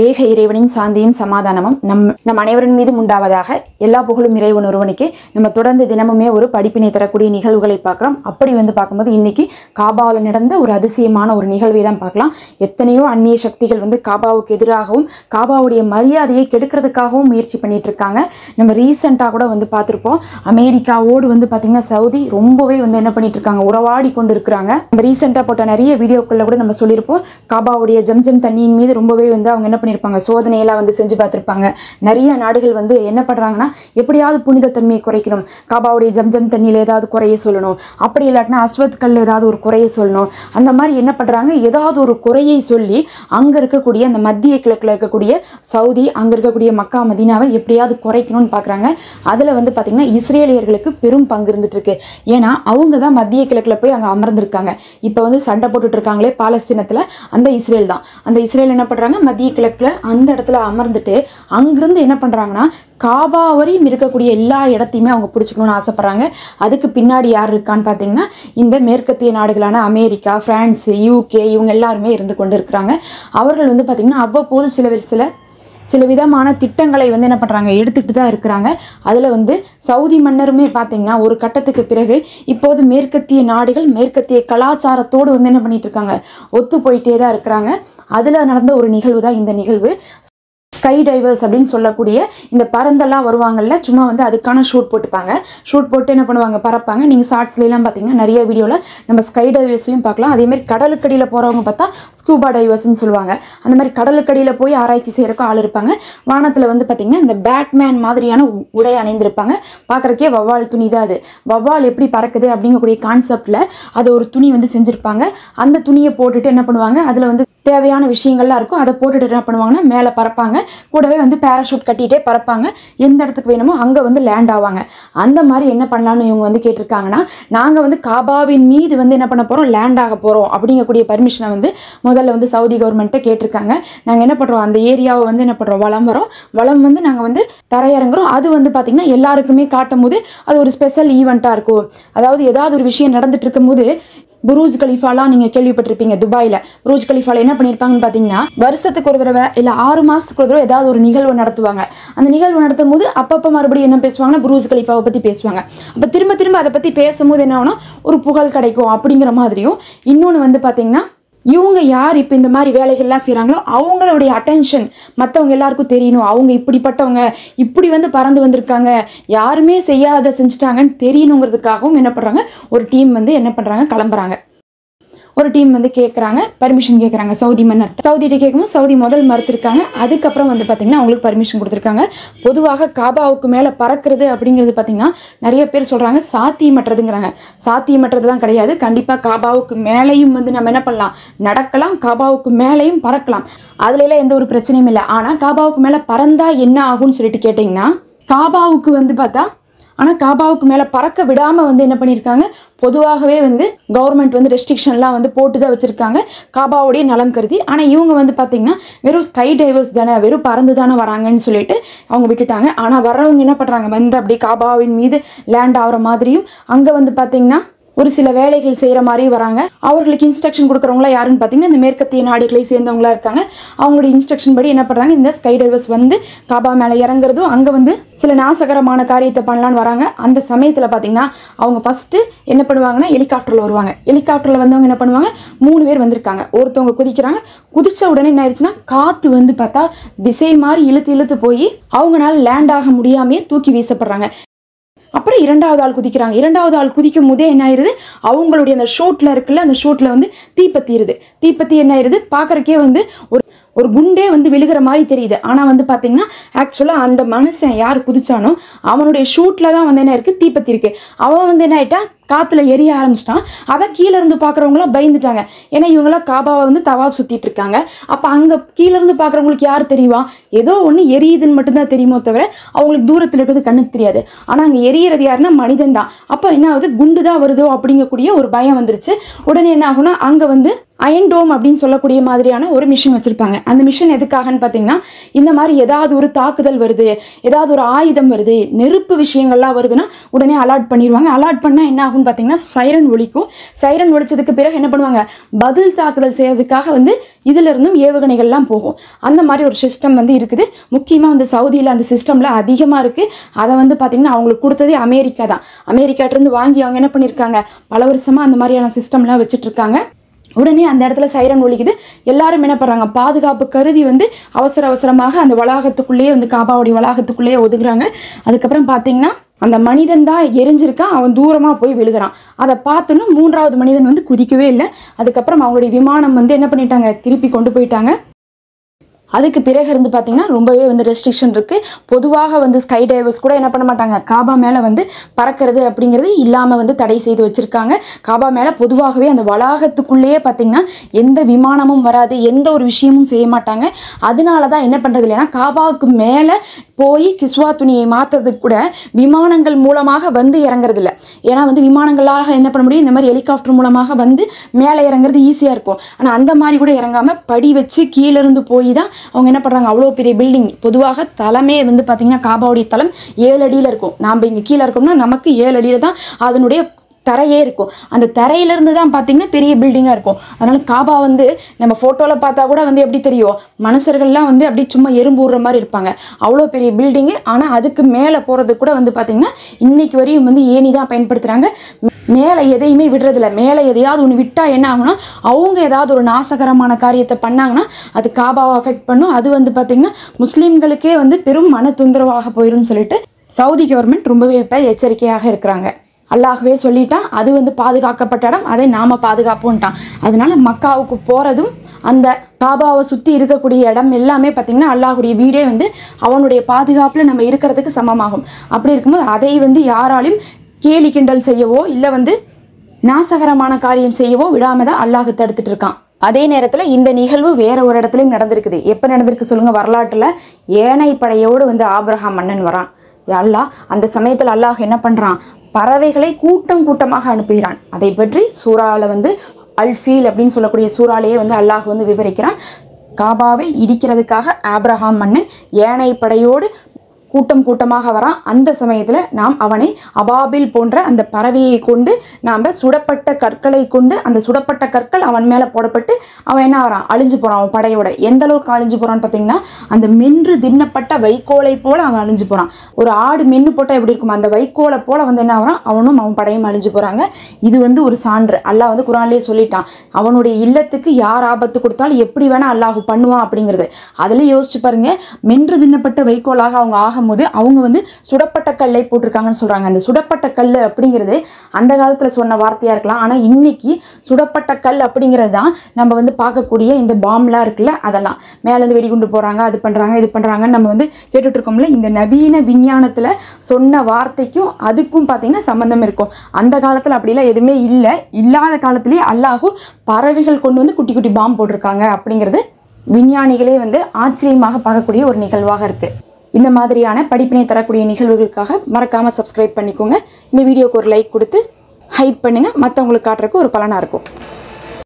ஏக இறைவனின் சாந்தியும் சமாதானமும் நம் அனைவரின் மீதும் உண்டாவதாக. எல்லா புகழும் இறைவன் ஒருவனுக்கே. நம்ம தொடர்ந்து தினமுமே ஒரு படிப்பினை தரக்கூடிய நிகழ்வுகளை பார்க்கலாம். அப்படி பார்க்கும்போது இன்னைக்கு காபாவில் நடந்த ஒரு அதிசயமான ஒரு நிகழ்வை தான் பார்க்கலாம். எத்தனையோ அந்நிய சக்திகள் காபாவுக்கு எதிராகவும் காபாவுடைய மரியாதையை கெடுக்கிறதுக்காகவும் முயற்சி பண்ணிட்டு இருக்காங்க. நம்ம ரீசெண்டாக கூட பார்த்துருப்போம். அமெரிக்காவோடு பார்த்தீங்கன்னா சவுதி ரொம்பவே என்ன பண்ணிட்டு இருக்காங்க, உறவாடி கொண்டு இருக்கிறாங்க. நம்ம ரீசெண்டாக போட்ட நிறைய வீடியோக்களில் கூட நம்ம சொல்லியிருப்போம். காபாவுடைய ஜம்ஜம் தண்ணியின் மீது ரொம்பவே அவங்க என்ன பண்ணியிருப்பாங்க, சோதனையெல்லாம் செஞ்சு பார்த்துருப்பாங்க. நிறைய நாடுகள் என்ன பண்ணுறாங்கன்னா, எப்படியாவது புனித தன்மையை குறைக்கணும், காபாவுடைய ஜம்ஜம் தண்ணியில் ஏதாவது குறைய சொல்லணும், அப்படி இல்லாட்டினா அஸ்வத் கல் ஏதாவது ஒரு குறைய சொல்லணும். அந்த மாதிரி என்ன பண்ணுறாங்க, ஏதாவது ஒரு குறையை சொல்லி அங்கே இருக்கக்கூடிய அந்த மத்திய கிழக்கில் இருக்கக்கூடிய சவுதி, அங்கே இருக்கக்கூடிய மக்கா மதீனாவை எப்படியாவது குறைக்கணும்னு பார்க்குறாங்க. அதில் பார்த்தீங்கன்னா இஸ்ரேலியர்களுக்கு பெரும் பங்கு இருந்துட்டு இருக்கு. ஏன்னா அவங்க தான் மத்திய கிழக்கில் போய் அங்கே அமர்ந்திருக்காங்க. இப்போ சண்டை போட்டுட்டு இருக்காங்களே பாலஸ்தீனத்தில், அந்த இஸ்ரேல் தான். அந்த இஸ்ரேல் என்ன பண்ணுறாங்க, மத்திய கிழக்கில் அந்த இடத்துல அமர்ந்துட்டு அங்கிருந்து என்ன பண்ணுறாங்கன்னா, காபா வரையும் இருக்கக்கூடிய எல்லா இடத்தையுமே அவங்க பிடிச்சிக்கணும்னு ஆசைப்படுறாங்க. அதுக்கு பின்னாடி யார் இருக்கான்னு பார்த்தீங்கன்னா, இந்த மேற்கத்திய நாடுகளான அமெரிக்கா, பிரான்ஸ், யூகே இவங்க எல்லாருமே இருந்து கொண்டு இருக்கிறாங்க. அவர்கள் பார்த்தீங்கன்னா அவ்வப்போது சில விதமான திட்டங்களை என்ன பண்ணுறாங்க, எடுத்துகிட்டு தான் இருக்கிறாங்க. அதில் சவுதி மன்னருமே பார்த்தீங்கன்னா ஒரு கட்டத்துக்கு பிறகு இப்போது மேற்கத்திய நாடுகள் மேற்கத்திய கலாச்சாரத்தோடு என்ன பண்ணிட்டு இருக்காங்க, ஒத்து போயிட்டே தான் இருக்கிறாங்க. அதில் நடந்த ஒரு நிகழ்வு தான் இந்த நிகழ்வு. ஸ்கை டைவர்ஸ் அப்படின்னு சொல்லக்கூடிய இந்த பறந்தெல்லாம் வருவாங்கல்ல, சும்மா அதுக்கான ஷூட் போட்டுப்பாங்க. ஷூட் போட்டு என்ன பண்ணுவாங்க, பறப்பாங்க. நீங்கள் ஷார்ட்ஸ்லாம் பார்த்தீங்கன்னா நிறைய வீடியோவில் நம்ம ஸ்கை டைவர்ஸையும் பார்க்கலாம். அதேமாதிரி கடலுக்கடியில் போகிறவங்க பார்த்தா ஸ்கூபா டைவர்ஸ்ன்னு சொல்லுவாங்க. அந்த மாதிரி கடலுக்கடியில் போய் ஆராய்ச்சி செய்கிறக்கும் ஆள் இருப்பாங்க. வானத்தில் பார்த்தீங்கன்னா இந்த பேட்மேன் மாதிரியான உடை அணிந்திருப்பாங்க. பார்க்குறக்கே வவ்வால் துணி தான் அது. வவ்வால் எப்படி பறக்குது அப்படிங்கக்கூடிய கான்செப்டில் அது ஒரு துணி செஞ்சுருப்பாங்க. அந்த துணியை போட்டுட்டு என்ன பண்ணுவாங்க, அதில் தேவையான விஷயங்கள்லாம் இருக்கும். அதை போட்டுட்டு என்ன பண்ணுவாங்கன்னா மேலே பறப்பாங்க. கூடவே பேராஷூட் கட்டிகிட்டே பறப்பாங்க. எந்த இடத்துக்கு வேணுமோ அங்கே லேண்ட் ஆவாங்க. அந்த மாதிரி என்ன பண்ணலான்னு இவங்க கேட்டிருக்காங்கன்னா, நாங்கள் காபாவின் மீது என்ன பண்ண போகிறோம், லேண்ட் ஆக போகிறோம் அப்படிங்கக்கூடிய பர்மிஷனை முதல்ல சவுதி கவர்மெண்ட்டை கேட்டிருக்காங்க. நாங்கள் என்ன பண்ணுறோம், அந்த ஏரியாவை என்ன பண்ணுறோம், வலம் வரோம். வலம் நாங்கள் தரையிறங்குறோம். அது பார்த்திங்கன்னா எல்லாருக்குமே காட்டும் போது அது ஒரு ஸ்பெஷல் ஈவெண்ட்டாக இருக்கும். அதாவது ஏதாவது ஒரு விஷயம் நடந்துட்டு இருக்கும்போது, புரூஜ் கலிஃபாலாம் நீங்கள் கேள்விப்பட்டிருப்பீங்க. துபாயில் புரூஜ் கலிஃபால என்ன பண்ணியிருப்பாங்கன்னு பார்த்தீங்கன்னா, வருஷத்துக்கு ஒரு தடவை இல்லை 6 மாதத்துக்கு ஒரு தடவை ஏதாவது ஒரு நிகழ்வு நடத்துவாங்க. அந்த நிகழ்வு நடத்தும் போது அப்பப்போ மறுபடியும் என்ன பேசுவாங்கன்னா, புரூஜ் கலிஃபாவை பற்றி பேசுவாங்க. அப்போ திரும்ப திரும்ப அதை பற்றி பேசும்போது என்ன ஆகும்னா, ஒரு புகழ் கிடைக்கும் அப்படிங்கிற மாதிரியும். இன்னொன்று பார்த்தீங்கன்னா, இவங்க யார் இப்போ இந்த மாதிரி வேலைகள்லாம் செய்கிறாங்களோ அவங்களுடைய அட்டென்ஷன் மற்றவங்க எல்லாருக்கும் தெரியணும். அவங்க இப்படிப்பட்டவங்க, இப்படி பறந்து வந்திருக்காங்க, யாருமே செய்யாத செஞ்சுட்டாங்கன்னு தெரியணுங்கிறதுக்காகவும் என்ன பண்ணுறாங்க, ஒரு டீம் என்ன பண்ணுறாங்க, கிளம்புறாங்க. ஒரு டீம் கேட்குறாங்க, பர்மிஷன் கேட்குறாங்க சவுதி மன்னர். சவுதிகிட்ட கேட்கும்போது சவுதி முதல் மறுத்திருக்காங்க. அதுக்கப்புறம் பார்த்தீங்கன்னா அவங்களுக்கு பர்மிஷன் கொடுத்துருக்காங்க. பொதுவாக காபாவுக்கு மேலே பறக்கிறது அப்படிங்கிறது பார்த்தீங்கன்னா நிறைய பேர் சொல்கிறாங்க சாத்தியமற்றதுங்கிறாங்க. சாத்தியமற்றதுலாம் கிடையாது. கண்டிப்பாக காபாவுக்கு மேலேயும் நம்ம என்ன பண்ணலாம், நடக்கலாம். காபாவுக்கு மேலேயும் பறக்கலாம். அதுலலாம் எந்த ஒரு பிரச்சனையும் இல்லை. ஆனால் காபாவுக்கு மேலே பறந்தா என்ன ஆகும்னு சொல்லிட்டு கேட்டிங்கன்னா, காபாவுக்கு பார்த்தா ஆனால் காபாவுக்கு மேலே பறக்க விடாமல் என்ன பண்ணியிருக்காங்க, பொதுவாகவே கவர்மெண்ட் ரெஸ்ட்ரிக்ஷன்லாம் போட்டு தான் வச்சுருக்காங்க காபாவுடைய நலம் கருதி. ஆனால் இவங்க பார்த்தீங்கன்னா வெறும் ஸ்கை டைவர்ஸ் தானே, வெறும் பறந்து தானே வராங்கன்னு சொல்லிட்டு அவங்க விட்டுட்டாங்க. ஆனால் வர்றவங்க என்ன பண்ணுறாங்க, அப்படி காபாவின் மீது லேண்ட் ஆகிற மாதிரியும் அங்கே பார்த்தீங்கன்னா ஒரு சில வேலைகள் செய்கிற மாதிரி வராங்க. அவர்களுக்கு இன்ஸ்ட்ரக்ஷன் கொடுக்குறவங்களா யாருன்னு பார்த்தீங்கன்னா இந்த மேற்கத்திய நாடுகளை சேர்ந்தவங்களா இருக்காங்க. அவங்களுடைய இன்ஸ்ட்ரக்ஷன் படி என்ன பண்ணுறாங்க, இந்த ஸ்கை டைவர்ஸ் காபா மேலே இறங்குறதும் அங்கே சில நாசகரமான காரியத்தை பண்ணலான்னு வராங்க. அந்த சமயத்தில் பார்த்தீங்கன்னா அவங்க ஃபஸ்ட்டு என்ன பண்ணுவாங்கன்னா, ஹெலிகாப்டரில் வருவாங்க. ஹெலிகாப்டரில் வந்தவங்க என்ன பண்ணுவாங்க, 3 பேர் வந்திருக்காங்க. ஒருத்தவங்க குதிக்கிறாங்க. குதிச்ச உடனே என்ன ஆயிடுச்சுன்னா, காற்று பார்த்தா திசை மாதிரி இழுத்து போய் அவங்களால லேண்ட் ஆக முடியாமையே தூக்கி வீசப்படுறாங்க. அப்புறம் 2வது ஆள் குதிக்கிறாங்க. 2வது ஆள் குதிக்கும் போதே என்ன ஆயிடுது, அவங்களுடைய அந்த ஷூட்டில் இருக்குல்ல, அந்த ஷூட்டில் தீப்பத்திடுது. தீப்பத்தி என்ன ஆயிடுது, பார்க்குறக்கே ஒரு குண்டே விழுகிற மாதிரி தெரியுது. ஆனால் பார்த்தீங்கன்னா ஆக்சுவலாக அந்த மனுஷன் யார் குதிச்சானோ அவனுடைய ஷூட்டில் தான் என்ன இருக்குது, தீப்பத்தி இருக்குது. அவன் என்ன ஆகிட்டா, காற்றுல எரிய ஆரம்பிச்சிட்டான். அதை கீழே இருந்து பார்க்குறவங்களாம் பயந்துட்டாங்க. ஏன்னா இவங்களாம் காபாவை தவாப் சுற்றிட்டு இருக்காங்க. அப்போ அங்கே கீழே இருந்து பார்க்குறவங்களுக்கு யார் தெரியுமா, ஏதோ ஒன்று எரியுதுன்னு மட்டும்தான் தெரியுமோ தவிர அவங்களுக்கு தூரத்தில் இருக்கிறது கண்ணுக்கு தெரியாது. ஆனால் அங்கே எரியறது யாருன்னா மனிதன் தான். அப்போ என்ன ஆகுது, குண்டு தான் வருதோ அப்படிங்கக்கூடிய ஒரு பயம் வந்துருச்சு. உடனே என்ன ஆகுனா, அங்கே அயன் டோம் அப்படின்னு சொல்லக்கூடிய மாதிரியான ஒரு மிஷின் வச்சுருப்பாங்க. அந்த மிஷின் எதுக்காகன்னு பார்த்தீங்கன்னா, இந்த மாதிரி ஏதாவது ஒரு தாக்குதல் வருது, ஏதாவது ஒரு ஆயுதம் வருது, நெருப்பு விஷயங்கள்லாம் வருதுன்னா உடனே அலாட் பண்ணிடுவாங்க. அலாட் பண்ணால் என்ன ஆகும்னு பார்த்தீங்கன்னா சைரன் ஒலிக்கும். சைரன் ஒலிச்சதுக்கு பிறகு என்ன பண்ணுவாங்க, பதில் தாக்குதல் செய்யறதுக்காக வந்து இதுல இருந்தும் ஏவுகணைகள்லாம் போகும். அந்த மாதிரி ஒரு சிஸ்டம் வந்து இருக்குது. முக்கியமாக வந்து சவுதியில் அந்த சிஸ்டம்ல அதிகமாக இருக்குது. அதை வந்து பார்த்தீங்கன்னா அவங்களுக்கு கொடுத்ததே அமெரிக்கா தான். அமெரிக்காட்டிருந்து வாங்கி அவங்க என்ன பண்ணியிருக்காங்க, பல வருஷமாக அந்த மாதிரியான சிஸ்டம்லாம் வச்சுட்டு இருக்காங்க. உடனே அந்த இடத்துல சைரன் ஒலிக்குது. எல்லாரும் என்ன பண்ணுறாங்க, பாதுகாப்பு கருதி வந்து அவசரமாக அந்த வளாகத்துக்குள்ளேயே வந்து காபாவுடைய வளாகத்துக்குள்ளேயே ஒதுக்குறாங்க. அதுக்கப்புறம் பார்த்தீங்கன்னா அந்த மனிதன் தான் எரிஞ்சிருக்கான், அவன் தூரமாக போய் விழுகிறான். அதை பார்த்தோன்னா 3வது மனிதன் வந்து குதிக்கவே இல்லை. அதுக்கப்புறம் அவங்களுடைய விமானம் வந்து என்ன பண்ணிட்டாங்க, திருப்பி கொண்டு போயிட்டாங்க. அதுக்கு பிறகு இருந்து பார்த்தீங்கன்னா ரொம்பவே வந்து ரெஸ்ட்ரிக்ஷன் இருக்குது. பொதுவாக வந்து ஸ்கை டைவர்ஸ் கூட என்ன பண்ண மாட்டாங்க, காபா மேலே வந்து பறக்கிறது அப்படிங்கிறது இல்லாமல் வந்து தடை செய்து வச்சுருக்காங்க. காபா மேலே பொதுவாகவே அந்த வளாகத்துக்குள்ளேயே பார்த்தீங்கன்னா எந்த விமானமும் வராது, எந்த ஒரு விஷயமும் செய்ய மாட்டாங்க. அதனால தான் என்ன பண்ணுறது இல்லைன்னா, காபாவுக்கு மேலே போய் கிஸ்வா துணியை மாற்றுறதுக்கு கூட விமானங்கள் மூலமாக வந்து இறங்குறது இல்லை. ஏன்னா வந்து விமானங்களாக என்ன பண்ண முடியும், இந்த மாதிரி ஹெலிகாப்டர் மூலமாக வந்து மேலே இறங்குறது ஈஸியாக இருக்கும். ஆனால் அந்த மாதிரி கூட இறங்காமல் படி வச்சு கீழேருந்து போய் தான் அவங்க என்ன பண்ணுறாங்க. அவ்வளோ பெரிய பில்டிங், பொதுவாக தளமே வந்து பார்த்தீங்கன்னா காபாவுடைய தளம் 7 அடியில் இருக்கும். நாம் இங்கே கீழே இருக்கோம்னா நமக்கு 7 அடியில் தான் அதனுடைய தரையே இருக்கும். அந்த தரையிலிருந்து தான் பார்த்தீங்கன்னா பெரிய பில்டிங்காக இருக்கும். அதனால் காபா வந்து நம்ம ஃபோட்டோவில் பார்த்தா கூட வந்து எப்படி தெரியும், மனுஷர்கள்லாம் வந்து அப்படி சும்மா எறும்பு விடுற மாதிரி இருப்பாங்க. அவ்வளோ பெரிய பில்டிங்கு. ஆனால் அதுக்கு மேலே போகிறதுக்கு கூட வந்து பார்த்திங்கன்னா இன்றைக்கி வரையும் வந்து ஏணி தான் பயன்படுத்துகிறாங்க. மேலே எதையுமே விடுறதில்ல. மேலே எதையாவது ஒன்று விட்டால் என்ன ஆகுனா, அவங்க ஏதாவது ஒரு நாசகரமான காரியத்தை பண்ணாங்கன்னா அது காபாவை அஃபெக்ட் பண்ணும். அது வந்து பார்த்திங்கன்னா முஸ்லீம்களுக்கே வந்து பெரும் மன தொந்தரவாக போயிடும்னு சொல்லிட்டு சவுதி கவர்மெண்ட் ரொம்பவே இப்போ எச்சரிக்கையாக இருக்கிறாங்க. அல்லாஹ்வே சொல்லிட்டான், அது வந்து பாதுகாக்கப்பட்ட இடம், அதை நாம பாதுகாப்போன்ட்டான். அதனால மக்காவுக்கு போகிறதும் அந்த காபாவை சுற்றி இருக்கக்கூடிய இடம் எல்லாமே பார்த்திங்கன்னா அல்லாஹுடைய வீடே வந்து அவனுடைய பாதுகாப்பில் நம்ம இருக்கிறதுக்கு சமமாகும். அப்படி இருக்கும்போது அதை வந்து யாராலையும் கேலி கிண்டல் செய்யவோ இல்லை வந்து நாசகரமான காரியம் செய்யவோ விடாம தான் அல்லாஹ் தடுத்துட்டு இருக்கான். அதே நேரத்தில் இந்த நிகழ்வு வேற ஒரு இடத்துலையும் நடந்திருக்குது. எப்போ நடந்திருக்கு சொல்லுங்க, வரலாற்றில் ஏனை படையோடு வந்து ஆபிரகாம் மன்னன் வரான். அல்லாஹ் அந்த சமயத்தில் அல்லாஹ் என்ன பண்ணுறான், பறவைகளை கூட்டமாக அனுப்புகிறான். அதை பற்றி சூறாவில் வந்து அல்ஃபீல் அப்படின்னு சொல்லக்கூடிய சூறாலேயே வந்து அல்லாஹ் வந்து விவரிக்கிறான். காபாவை இடிக்கிறதுக்காக ஆபிரகாம் மன்னன் ஏனை படையோடு கூட்டமாக வரான். அந்த சமயத்தில் நாம் அவனை அபாபில் போன்ற அந்த பறவையை கொண்டு நாம் சுடப்பட்ட கற்களை கொண்டு அந்த சுடப்பட்ட கற்கள் அவன் மேலே போடப்பட்டு அவன் என்ன ஆகிறான், அழிஞ்சு போகிறான். அவன் படையோட எந்த அளவுக்கு அழிஞ்சு போகிறான்னு பார்த்தீங்கன்னா, அந்த மென்று தின்னப்பட்ட வைக்கோலை போல் அவன் அழிஞ்சு போகிறான். ஒரு ஆடு மென்று போட்டால் எப்படி இருக்கும், அந்த வைக்கோலை போல் வந்து என்ன ஆகிறான், அவனும் அவன் படையும் அழிஞ்சு போகிறாங்க. இது வந்து ஒரு சான்று. அல்லாஹ் வந்து குர்ஆன்லேயே சொல்லிட்டான், அவனுடைய இல்லத்துக்கு யார் ஆபத்து கொடுத்தாலும் எப்படி வேணால் அல்லாஹ் பண்ணுவான் அப்படிங்கிறது. அதில் யோசிச்சு பாருங்க, மென்று தின்னப்பட்ட வைக்கோலாக அவங்க ஆக போது அவங்க வந்து சுடப்பட்ட கல்லை போட்டிருக்காங்கன்னு சொல்றாங்க. அந்த சுடப்பட்ட கல் அப்படிங்கிறது அந்த காலத்துல சொன்ன வார்த்தையா இருக்கலாம். ஆனா இன்னைக்கு சுடப்பட்ட கல் அப்படிங்கிறது தான் நம்ம வந்து பார்க்கக்கூடிய இந்த பாம்லாம் இருக்குல்ல, அதெல்லாம் மேலேருந்து வெடிகுண்டு போறாங்க, அது பண்றாங்க இது பண்றாங்கன்னு நம்ம வந்து கேட்டுட்டு இருக்கோம்ல. இந்த நவீன விஞ்ஞானத்துல சொன்ன வார்த்தைக்கும் அதுக்கும் பார்த்தீங்கன்னா சம்பந்தம் இருக்கும். அந்த காலத்துல அப்படிலாம் எதுவுமே இல்லை. இல்லாத காலத்திலேயே அல்லாஹ் பறவைகள் கொண்டு வந்து குட்டி குட்டி பாம் போட்டிருக்காங்க அப்படிங்கிறது விஞ்ஞானிகளே வந்து ஆச்சரியமாக பார்க்கக்கூடிய ஒரு நிகழ்வாக இருக்கு. இந்த மாதிரியான படிப்பினை தரக்கூடிய நிகழ்வுகளுக்காக மறக்காமல் சப்ஸ்கிரைப் பண்ணிக்கோங்க. இந்த வீடியோக்கு ஒரு லைக் கொடுத்து ஹைப் பண்ணுங்கள், மற்றவங்களுக்கு காட்டுறதுக்கு ஒரு பலனாக இருக்கும்.